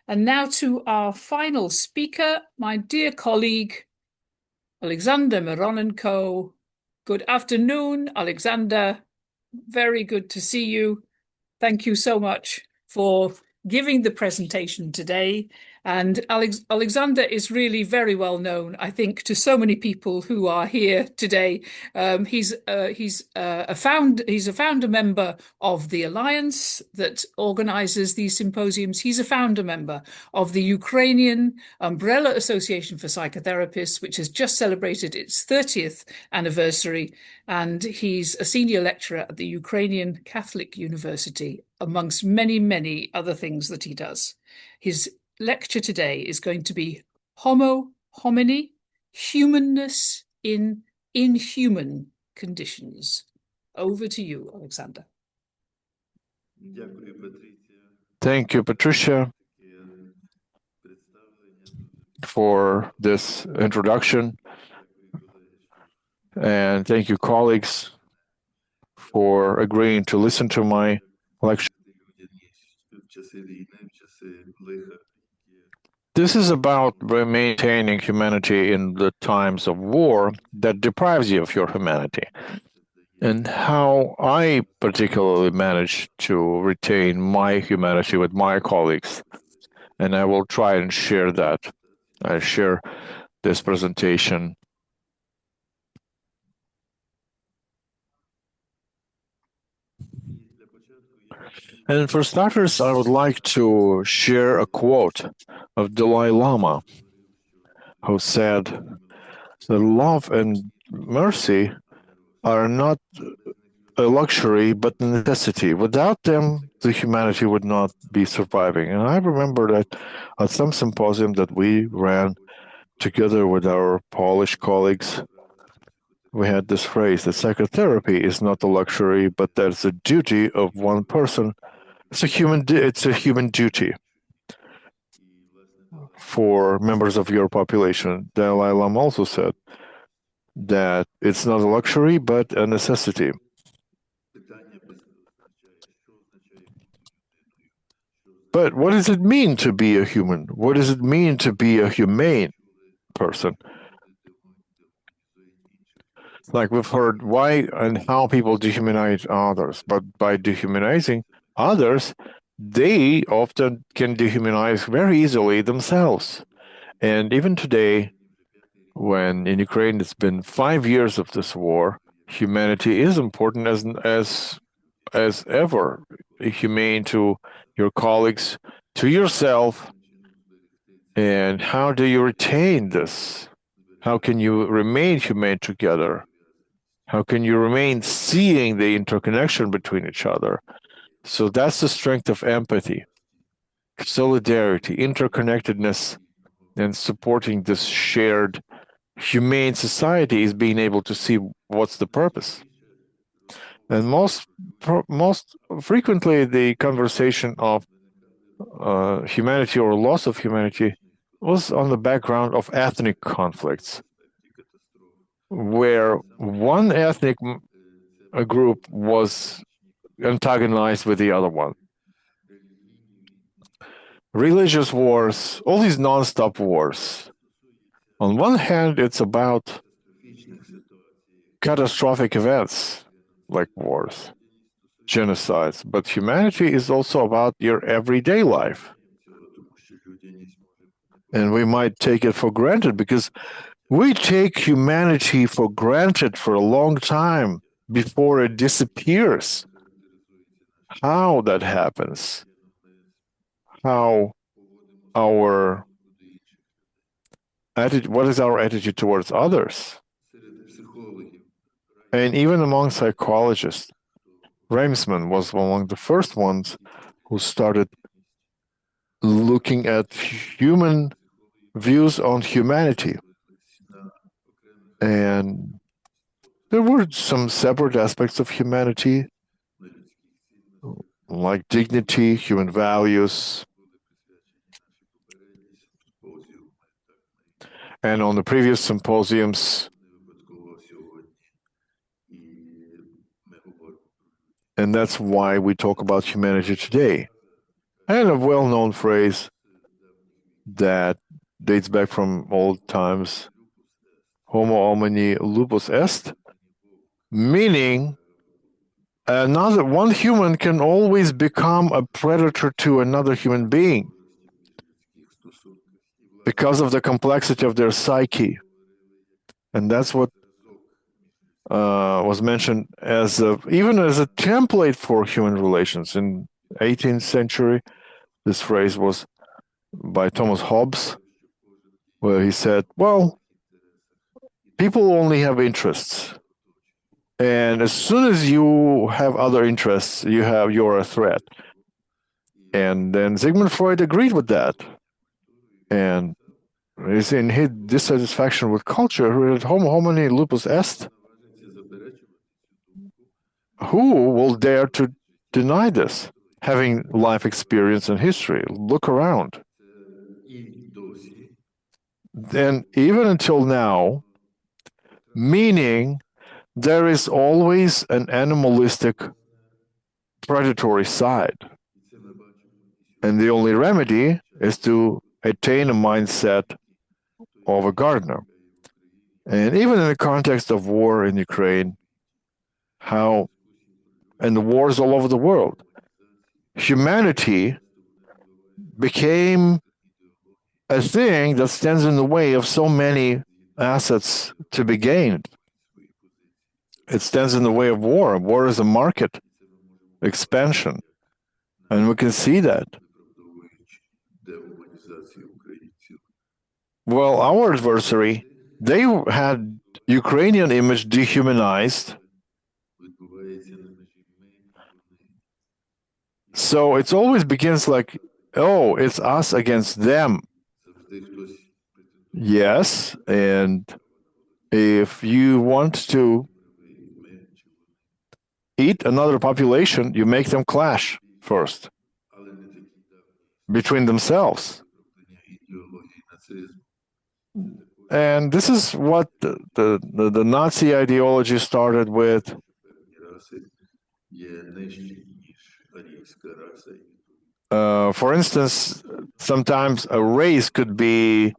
And now to our final speaker, my dear colleague, Oleksandr Mironenko. Good afternoon, Alexander. Very good to see you. Thank you so much for giving the presentation today. And Alexander is really very well known, I think, to so many people who are here today. He's a founder member of the Alliance that organizes these symposiums. He's a founder member of the Ukrainian Umbrella Association for Psychotherapists, which has just celebrated its 30th anniversary. And he's a senior lecturer at the Ukrainian Catholic University, amongst many, many other things that he does. His lecture today is going to be Homo Homini, Humanness in Inhuman Conditions. Over to you, Alexander. Thank you, Patricia, for this introduction. And thank you, colleagues, for agreeing to listen to my lecture. This is about maintaining humanity in the times of war that deprives you of your humanity, and how I particularly manage to retain my humanity with my colleagues. And I will try and share that. I share this presentation. And for starters, I would like to share a quote of Dalai Lama, who said that love and mercy are not a luxury, but a necessity. Without them, the humanity would not be surviving. And I remember that at some symposium that we ran together with our Polish colleagues, we had this phrase that psychotherapy is not a luxury, but that's a duty of one person. It's a human duty for members of your population. Dalai Lama also said that it's not a luxury, but a necessity. But what does it mean to be a human? What does it mean to be a humane person? Like we've heard why and how people dehumanize others, but by dehumanizing others, they often can dehumanize very easily themselves. And even today, when in Ukraine it's been 5 years of this war, humanity is important as ever. Humane to your colleagues, to yourself. And how do you retain this? How can you remain humane together? How can you remain seeing the interconnection between each other? So that's the strength of empathy, solidarity, interconnectedness, and supporting this shared humane society is being able to see what's the purpose. And most frequently, the conversation of humanity or loss of humanity was on the background of ethnic conflicts, where one ethnic group was antagonized with the other one. Religious wars, all these non-stop wars. On one hand, it's about catastrophic events like wars, genocides, but humanity is also about your everyday life. And we might take it for granted because we take humanity for granted for a long time before it disappears. How that happens, how our attitude, what is our attitude towards others? And even among psychologists, Reimsman was among the first ones who started looking at human views on humanity. And there were some separate aspects of humanity, like dignity, human values. And on the previous symposiums, and that's why we talk about humanity today. And a well-known phrase that dates back from old times, Homo Homini Lupus Est, meaning one human can always become a predator to another human being because of the complexity of their psyche. And that's what was mentioned as even as a template for human relations. In 18th century, this phrase was by Thomas Hobbes, where he said, well, people only have interests. And as soon as you have other interests, you're a threat. And then Sigmund Freud agreed with that. And is in his dissatisfaction with culture, who is Homo homini lupus est. Who will dare to deny this? Having life experience and history, look around. And even until now, meaning there is always an animalistic predatory side. And the only remedy is to attain a mindset of a gardener. And even in the context of war in Ukraine, and the wars all over the world, humanity became a thing that stands in the way of so many assets to be gained. It stands in the way of war. War is a market expansion, and we can see that. Well, our adversary, they had Ukrainian image dehumanized. So it always begins like, oh, it's us against them. Yes, and if you want to eat another population, you make them clash first between themselves. And this is what the Nazi ideology started with. For instance, sometimes a race could be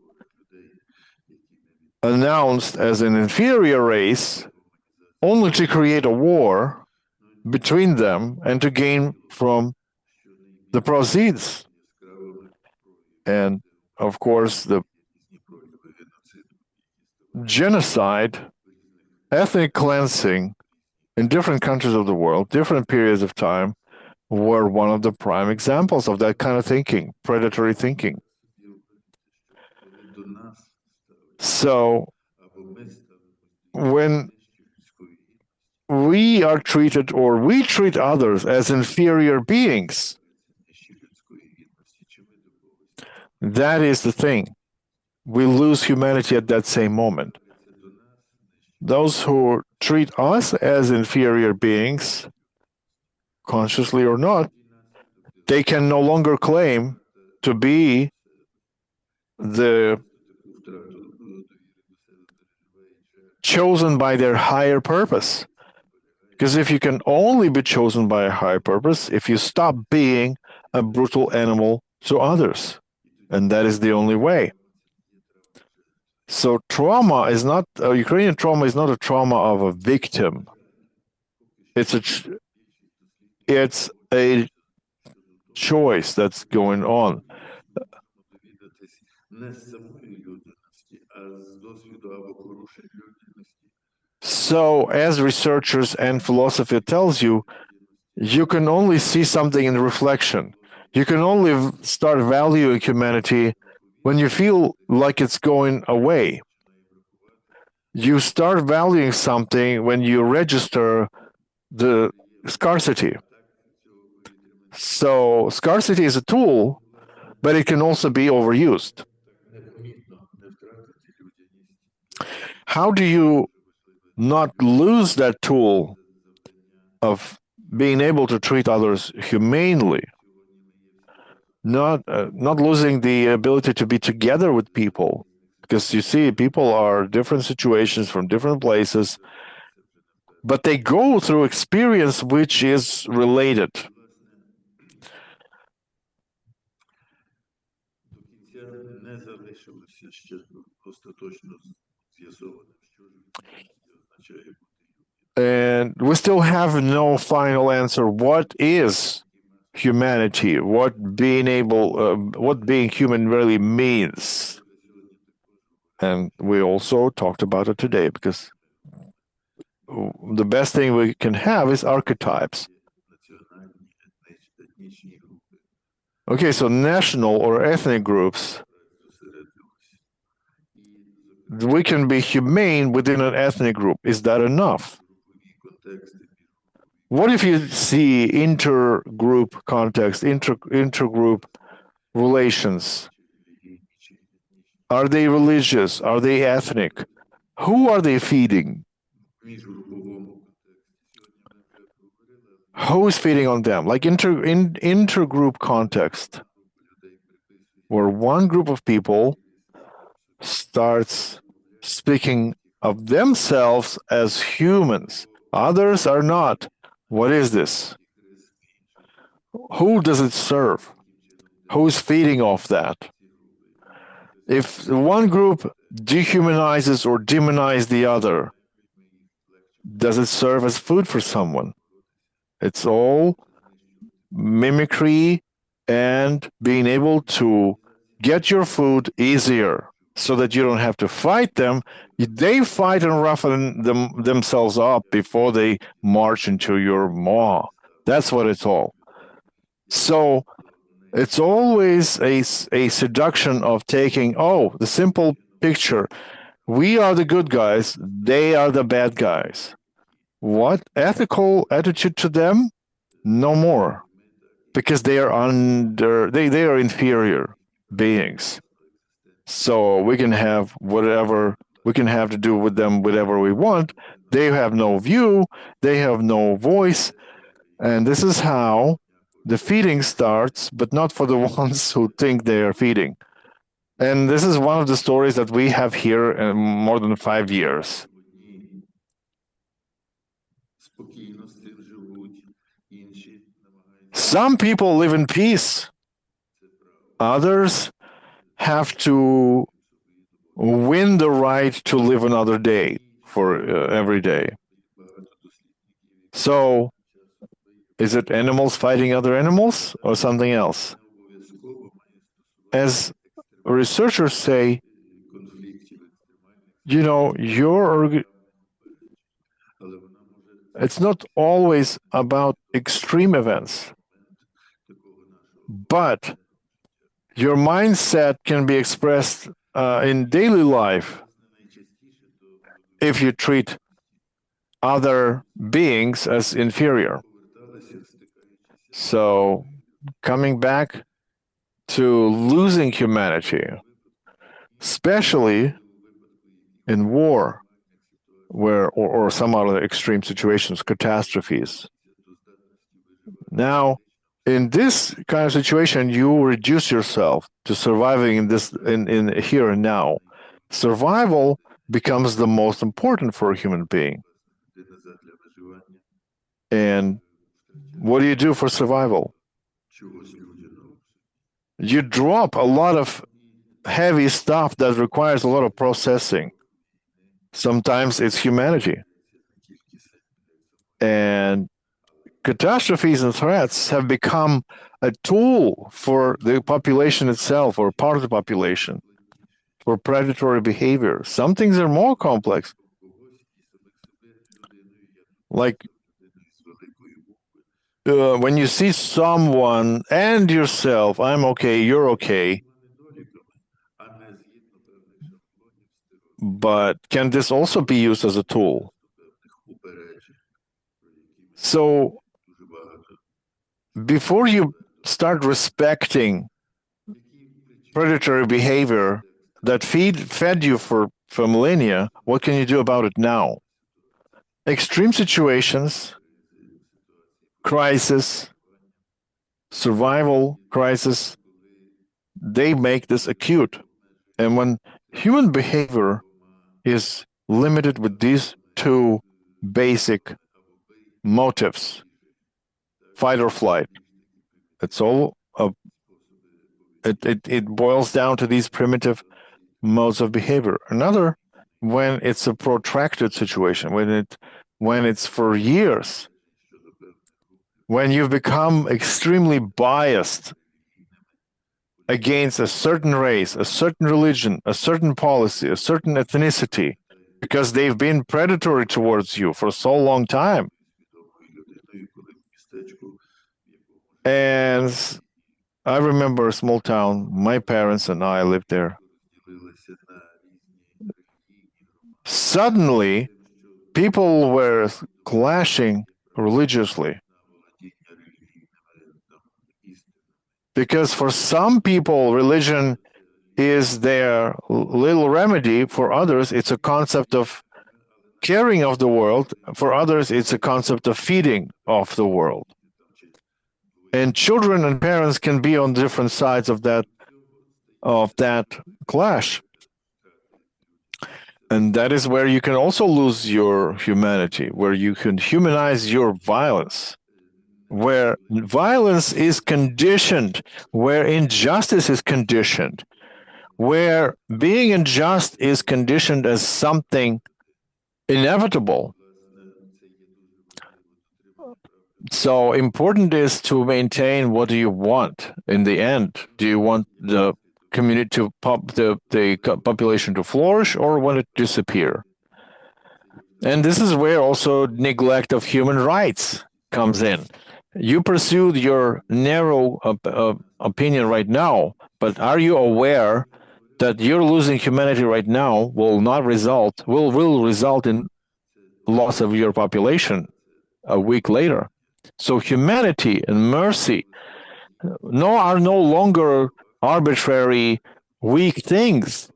announced as an inferior race only to create a war between them and to gain from the proceeds. And of course, the genocide, ethnic cleansing in different countries of the world, different periods of time, were one of the prime examples of that kind of thinking, predatory thinking. So when we are treated, or we treat others as inferior beings, that is the thing. We lose humanity at that same moment. Those who treat us as inferior beings, consciously or not, they can no longer claim to be the chosen by their higher purpose. Because if you can only be chosen by a higher purpose, if you stop being a brutal animal to others, and that is the only way. So trauma is not, Ukrainian trauma is not a trauma of a victim. It's a choice that's going on. So as researchers and philosophy tells you, you can only see something in reflection. You can only start valuing humanity when you feel like it's going away. You start valuing something when you register the scarcity. So scarcity is a tool, but it can also be overused. How do you not lose that tool of being able to treat others humanely? Not losing the ability to be together with people, because you see, people are different situations from different places, but they go through experience which is related. And we still have no final answer. What is humanity? What being human really means? And we also talked about it today because the best thing we can have is archetypes. Okay, so national or ethnic groups, we can be humane within an ethnic group. Is that enough? What if you see intergroup context, intergroup relations? Are they religious? Are they ethnic? Who are they feeding? Who is feeding on them? Like intergroup context, where one group of people starts speaking of themselves as humans. Others are not. What is this? Who does it serve? Who's feeding off that? If one group dehumanizes or demonizes the other, does it serve as food for someone? It's all mimicry and being able to get your food easier so that you don't have to fight them. They fight and roughen themselves up before they march into your maw. That's what it's all. So it's always a seduction of taking, the simple picture. We are the good guys, they are the bad guys. What ethical attitude to them? No more. Because they are they are inferior beings. So we can have whatever we can have to do with them, whatever we want. They have no view, they have no voice, and this is how the feeding starts, but not for the ones who think they are feeding. And this is one of the stories that we have here in more than 5 years. Some people live in peace. Others have to win the right to live another day for every day. So, is it animals fighting other animals or something else? As researchers say, it's not always about extreme events, but your mindset can be expressed in daily life if you treat other beings as inferior. So, coming back to losing humanity, especially in war, or some other extreme situations, catastrophes. Now, in this kind of situation, you reduce yourself to surviving in here and now. Survival becomes the most important for a human being. And what do you do for survival? You drop a lot of heavy stuff that requires a lot of processing. Sometimes it's humanity. And catastrophes and threats have become a tool for the population itself or part of the population for predatory behavior. Some things are more complex. Like when you see someone and yourself, I'm okay, you're okay. But can this also be used as a tool? So before you start respecting predatory behavior that fed you for millennia, what can you do about it now? Extreme situations, crisis, survival crisis, they make this acute. And when human behavior is limited with these two basic motives, fight or flight, it's all It boils down to these primitive modes of behavior. Another, when it's a protracted situation, when it's for years, when you've become extremely biased against a certain race, a certain religion, a certain policy, a certain ethnicity, because they've been predatory towards you for so long time. And I remember a small town, my parents and I lived there. Suddenly, people were clashing religiously. Because for some people, religion is their little remedy. For others, it's a concept of caring of the world. For others, it's a concept of feeding of the world. And children and parents can be on different sides of that clash. And that is where you can also lose your humanity, where you can humanize your violence, where violence is conditioned, where injustice is conditioned, where being unjust is conditioned as something inevitable. So important is to maintain what do you want in the end. Do you want the community to the population to flourish, or want it to disappear? And this is where also neglect of human rights comes in. You pursued your narrow opinion right now, but are you aware that you're losing humanity right now will result in loss of your population a week later? So humanity and mercy are no longer arbitrary, weak things.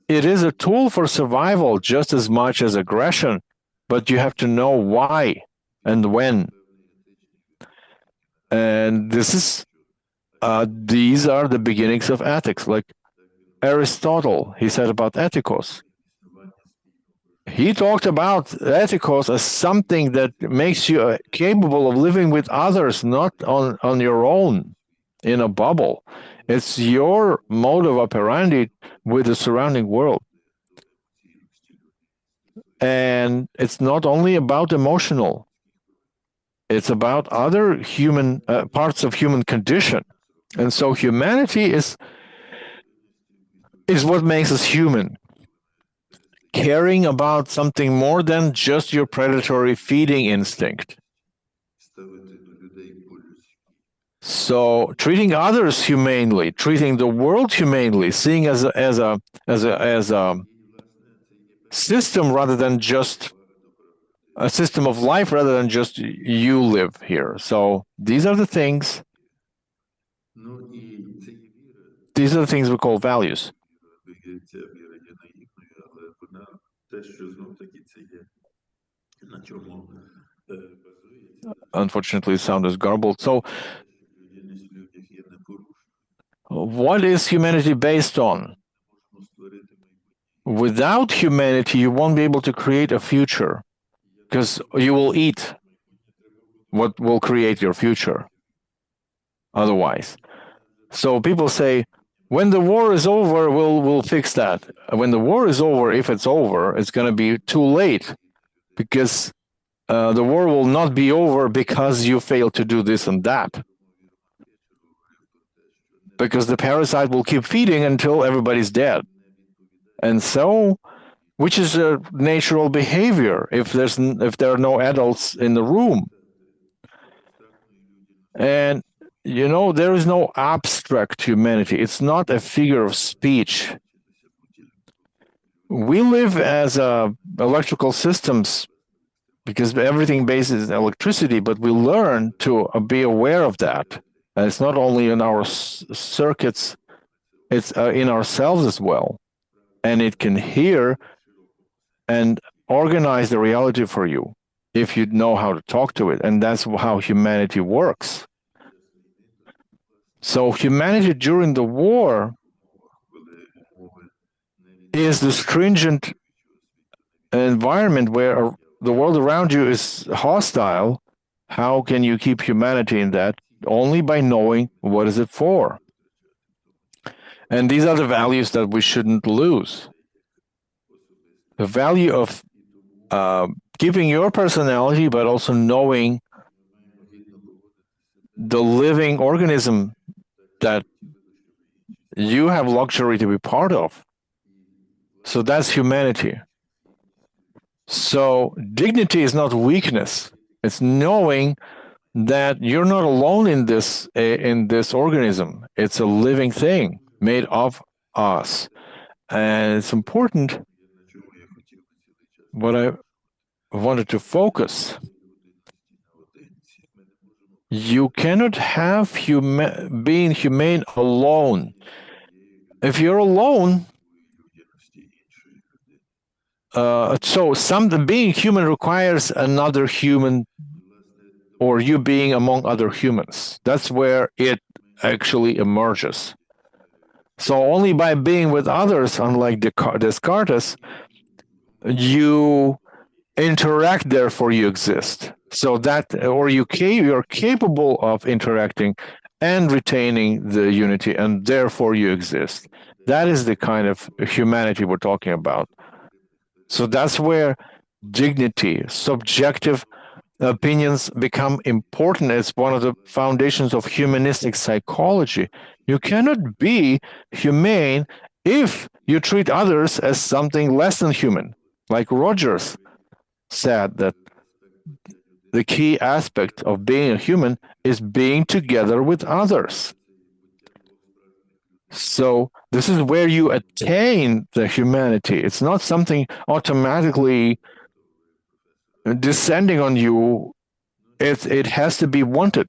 It is a tool for survival just as much as aggression, but you have to know why and when. And these are the beginnings of ethics. Like Aristotle, he said about ethikos. He talked about ethikos as something that makes you capable of living with others, not on your own in a bubble. It's your mode of operandi with the surrounding world. And it's not only about emotional. It's about other human parts of human condition. And so humanity is what makes us human. Caring about something more than just your predatory feeding instinct. So treating others humanely, treating the world humanely, seeing as a system rather than just a system of life rather than just you live here. So these are the things. These are the things we call values. Unfortunately, sound is garbled. So what is humanity based on? Without humanity, you won't be able to create a future, because you will eat what will create your future otherwise. So people say, when the war is over, we'll fix that. When the war is over, if it's over, it's going to be too late, because the war will not be over because you failed to do this and that. Because the parasite will keep feeding until everybody's dead. And so, which is a natural behavior if there are no adults in the room. And there is no abstract humanity. It's not a figure of speech. We live as electrical systems because everything bases electricity, but we learn to be aware of that. And it's not only in our circuits, it's in ourselves as well. And it can hear and organize the reality for you if you know how to talk to it. And that's how humanity works. So humanity during the war is the stringent environment where the world around you is hostile. How can you keep humanity in that? Only by knowing what is it for. And these are the values that we shouldn't lose. The value of keeping your personality, but also knowing the living organism that you have luxury to be part of. So that's humanity. So dignity is not weakness. It's knowing that you're not alone in this organism. It's a living thing made of us. And it's important what I wanted to focus. You cannot have being humane alone. If you're alone, being human requires another human, or you being among other humans. That's where it actually emerges. So only by being with others, unlike Descartes, you interact, therefore you exist. So that, or you're capable of interacting and retaining the unity, and therefore you exist. That is the kind of humanity we're talking about. So that's where dignity, subjective opinions become important as one of the foundations of humanistic psychology. You cannot be humane if you treat others as something less than human. Like Rogers said, that the key aspect of being a human is being together with others. So this is where you attain the humanity. It's not something automatically descending on you. It has to be wanted.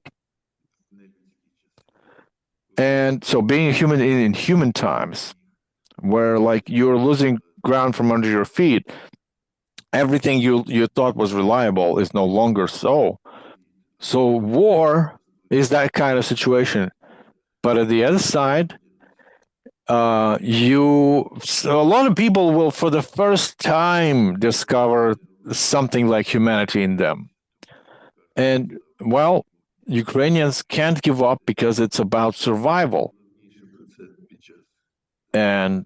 And so being a human in human times, where like you're losing ground from under your feet, everything you thought was reliable is no longer so. So war is that kind of situation. But at the other side, a lot of people will for the first time discover something like humanity in them. And well, Ukrainians can't give up because it's about survival. And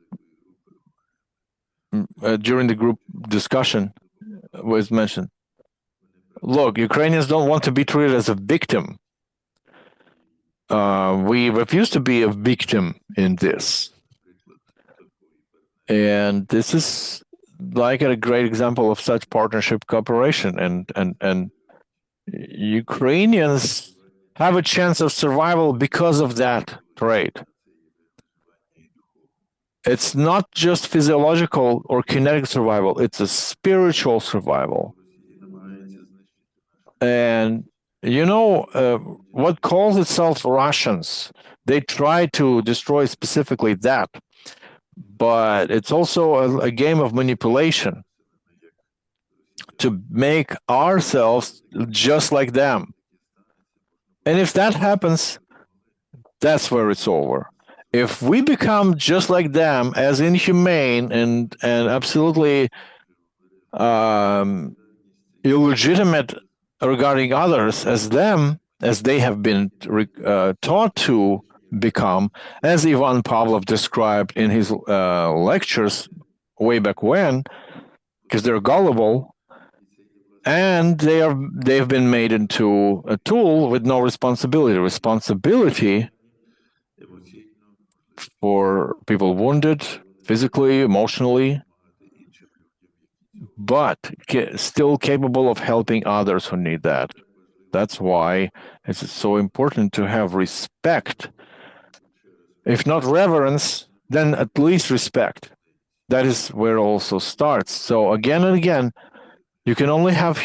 during the group discussion was mentioned, look, Ukrainians don't want to be treated as a victim. We refuse to be a victim in this. And this is like a great example of such partnership cooperation. And Ukrainians have a chance of survival because of that trait. It's not just physiological or kinetic survival, it's a spiritual survival. And what calls itself Russians, they try to destroy specifically that, but it's also a game of manipulation to make ourselves just like them. And if that happens, that's where it's over. If we become just like them, as inhumane and absolutely illegitimate regarding others as them, as they have been taught to become, as Ivan Pavlov described in his lectures way back when, because they're gullible, and they've been made into a tool with no responsibility. Responsibility for people wounded physically, emotionally, but still capable of helping others who need that. That's why it's so important to have respect. If not reverence, then at least respect. That is where it also starts. So again and again, you can only have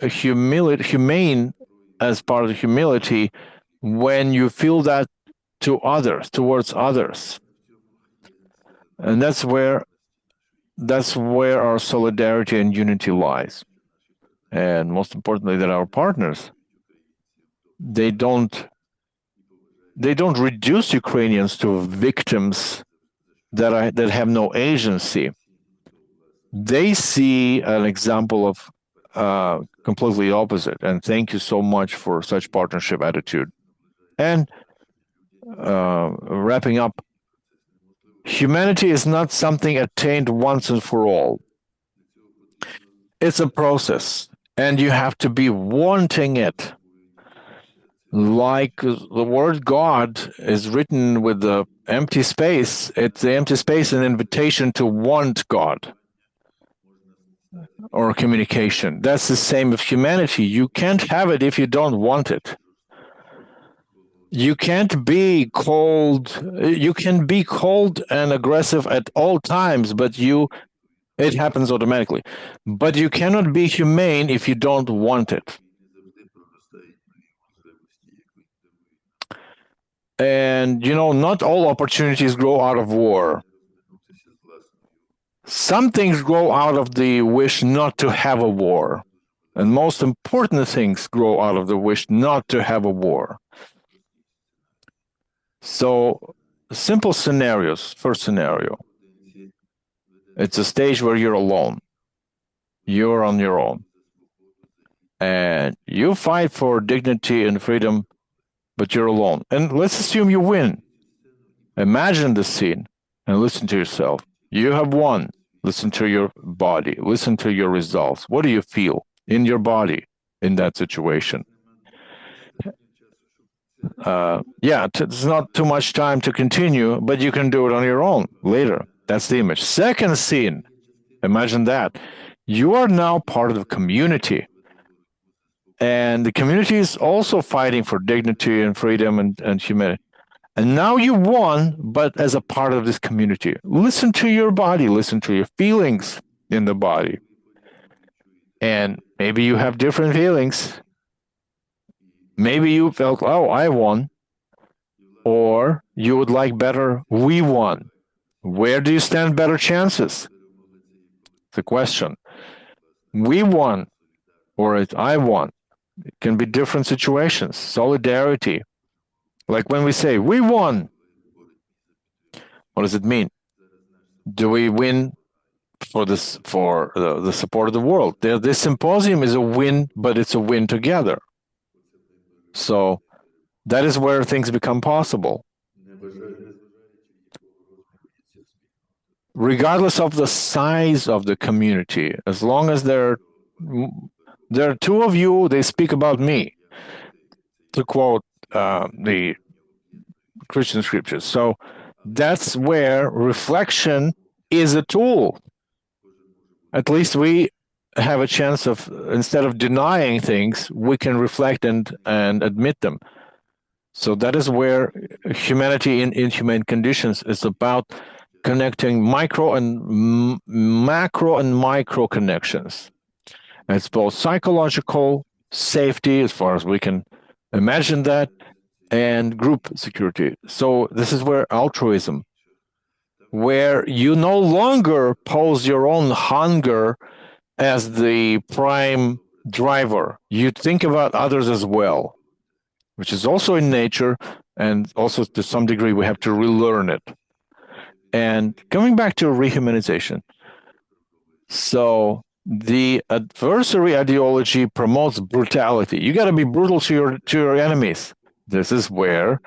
humane as part of the humility when you feel that towards others. And that's where our solidarity and unity lies. And most importantly, that our partners, they don't reduce Ukrainians to victims that have no agency. They see an example of completely opposite. And thank you so much for such partnership attitude. And wrapping up, Humanity is not something attained once and for all. It's a process, and you have to be wanting it. Like the word God is written with the empty space, it's the empty space an invitation to want God or communication. That's the same with humanity. You can't have it if you don't want it. You can't be cold. You can be cold and aggressive at all times, but it happens automatically. But you cannot be humane if you don't want it. And not all opportunities grow out of war. Some things grow out of the wish not to have a war. And most important things grow out of the wish not to have a war. So, simple scenarios. First scenario. It's a stage where you're alone. You're on your own. And you fight for dignity and freedom, but you're alone. And let's assume you win. Imagine the scene and listen to yourself. You have won. Listen to your body. Listen to your results. What do you feel in your body in that situation? It's not too much time to continue, but you can do it on your own later. That's the image. Second scene, imagine that. You are now part of the community. And the community is also fighting for dignity and freedom and humanity. And now you won, but as a part of this community. Listen to your body, listen to your feelings in the body. And maybe you have different feelings. Maybe you felt, oh, I won. Or you would like better, we won. Where do you stand better chances? The question. We won, or I won. It can be different situations. Solidarity. Like when we say, we won. What does it mean? Do we win for the support of the world? This symposium is a win, but it's a win together. So that is where things become possible. Regardless of the size of the community, as long as there are two of you, they speak about me, to quote the Christian scriptures. So that's where reflection is a tool. At least we have a chance of, instead of denying things, we can reflect and admit them. So that is where humanity in inhumane conditions is about connecting macro and micro connections. And it's both psychological safety, as far as we can imagine that, and group security. So this is where altruism, where you no longer pose your own hunger as the prime driver. You think about others as well, which is also in nature, and also to some degree we have to relearn it. And coming back to rehumanization, so the adversary ideology promotes brutality. You got to be brutal to your enemies. This is where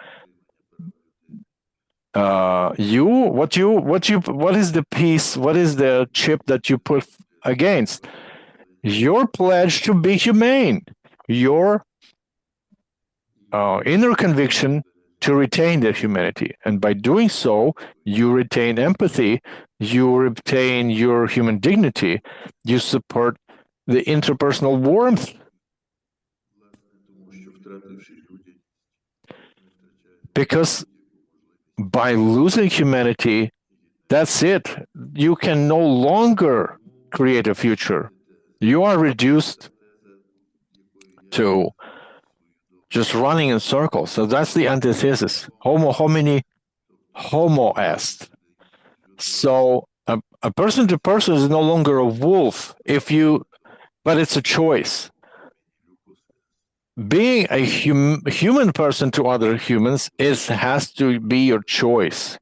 what is the piece? What is the chip that you put against? Your pledge to be humane. Your inner conviction to retain their humanity. And by doing so, you retain empathy, you retain your human dignity, you support the interpersonal warmth. Because by losing humanity, that's it. You can no longer create a future. You are reduced to just running in circles. So that's the antithesis. Homo Homini Homo Est. So a person to person is no longer a wolf but it's a choice. Being a human person to other humans has to be your choice.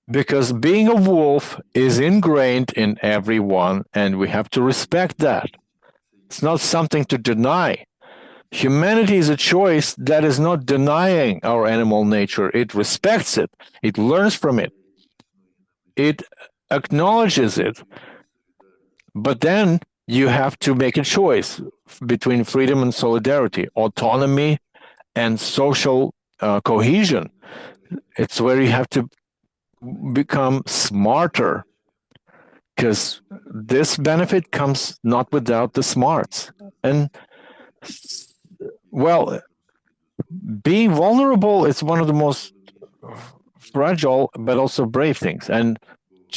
Because being a wolf is ingrained in everyone, and we have to respect that. It's not something to deny. Humanity is a choice that is not denying our animal nature. It respects it. It learns from it. it acknowledges it, but then you have to make a choice between freedom and solidarity, autonomy and social cohesion. It's where you have to become smarter, because this benefit comes not without the smarts. And well, being vulnerable is one of the most fragile but also brave things. And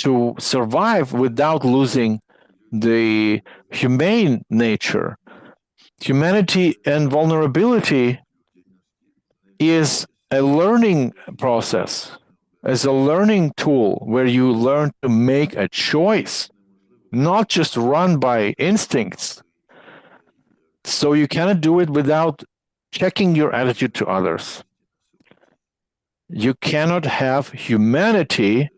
to survive without losing the humane nature, humanity and vulnerability is a learning process, as a learning tool where you learn to make a choice, not just run by instincts. So you cannot do it without checking your attitude to others. You cannot have humanity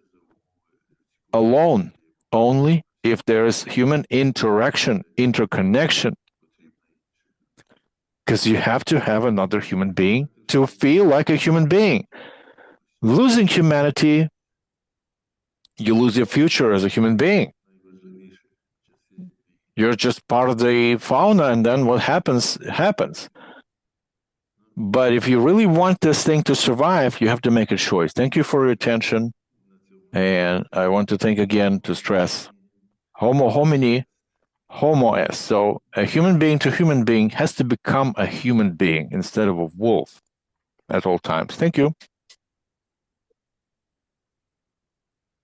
alone, only if there is human interaction, interconnection, because you have to have another human being to feel like a human being. Losing humanity, you lose your future as a human being. You're just part of the fauna, and then what happens, happens. But if you really want this thing to survive, you have to make a choice. Thank you for your attention. And I want to thank again to stress Homo Homini Homo Est. So a human being to human being has to become a human being instead of a wolf at all times. Thank you.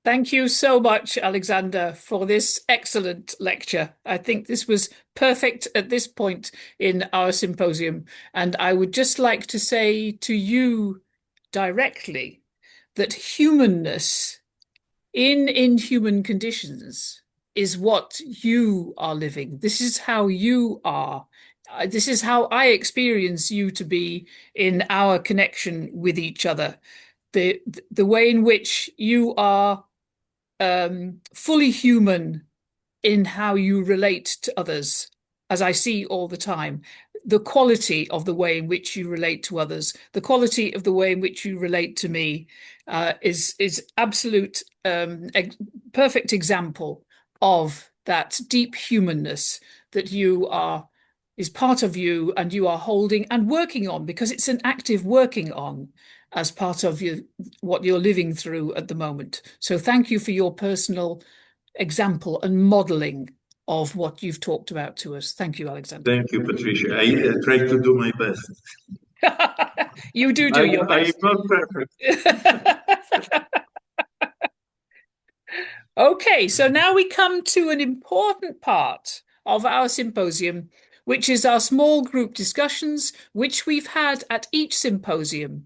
Thank you so much, Alexander, for this excellent lecture. I think this was perfect at this point in our symposium. And I would just like to say to you directly that humanness in inhuman conditions is what you are living. This is how you are. This is how I experience you to be in our connection with each other. The way in which you are fully human in how you relate to others, as I see all the time. The quality of the way in which you relate to others, the quality of the way in which you relate to me, is absolute perfect example of that deep humanness that you are is part of you and you are holding and working on, because it's an active working on as part of what you're living through at the moment. So thank you for your personal example and modeling of what you've talked about to us. Thank you, Alexander. Thank you, Patricia. I try to do my best. You do your best. I'm not perfect. Okay, so now we come to an important part of our symposium, which is our small group discussions, which we've had at each symposium.